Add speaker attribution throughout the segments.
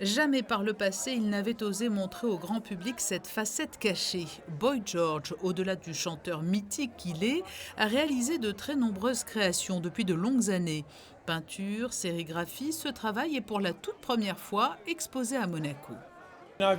Speaker 1: Jamais par le passé il n'avait osé montrer au grand public cette facette cachée. Boy George, au-delà du chanteur mythique qu'il est, a réalisé de très nombreuses créations depuis de longues années. Peinture, sérigraphie, ce travail est pour la toute première fois exposé à Monaco.
Speaker 2: Je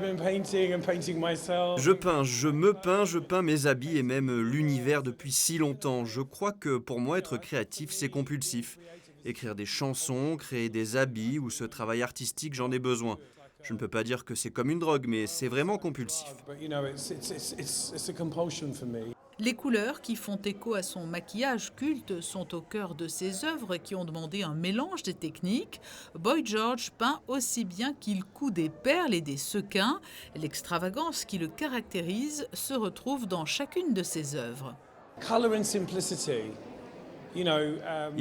Speaker 2: peins mes habits et même l'univers depuis si longtemps. Je crois que pour moi, être créatif, c'est compulsif. Écrire des chansons, créer des habits ou ce travail artistique, j'en ai besoin. Je ne peux pas dire que c'est comme une drogue, mais c'est vraiment compulsif.
Speaker 1: Les couleurs qui font écho à son maquillage culte sont au cœur de ses œuvres qui ont demandé un mélange des techniques. Boy George peint aussi bien qu'il coud des perles et des sequins. L'extravagance qui le caractérise se retrouve dans chacune de ses œuvres.
Speaker 2: Il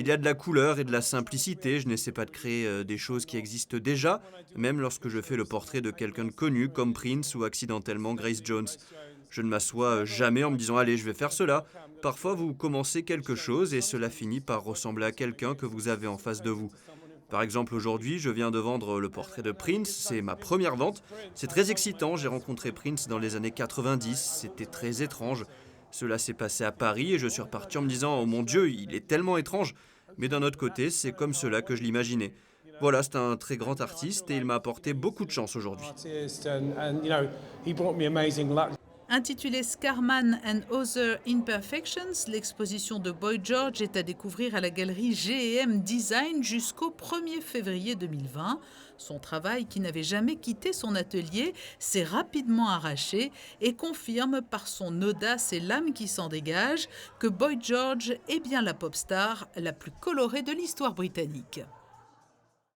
Speaker 2: y a de la couleur et de la simplicité, je n'essaie pas de créer des choses qui existent déjà, même lorsque je fais le portrait de quelqu'un de connu comme Prince ou accidentellement Grace Jones. Je ne m'assois jamais en me disant allez, je vais faire cela. Parfois vous commencez quelque chose et cela finit par ressembler à quelqu'un que vous avez en face de vous. Par exemple, aujourd'hui, je viens de vendre le portrait de Prince, c'est ma première vente. C'est très excitant, j'ai rencontré Prince dans les années 90, c'était très étrange. Cela s'est passé à Paris et je suis reparti en me disant oh mon Dieu, il est tellement étrange. Mais d'un autre côté, c'est comme cela que je l'imaginais. Voilà, c'est un très grand artiste et il m'a apporté beaucoup de chance aujourd'hui.
Speaker 1: Intitulée Scarman and Other Imperfections, l'exposition de Boy George est à découvrir à la galerie G&M Design jusqu'au 1er février 2020. Son travail, qui n'avait jamais quitté son atelier, s'est rapidement arraché et confirme par son audace et l'âme qui s'en dégage que Boy George est bien la pop star la plus colorée de l'histoire britannique.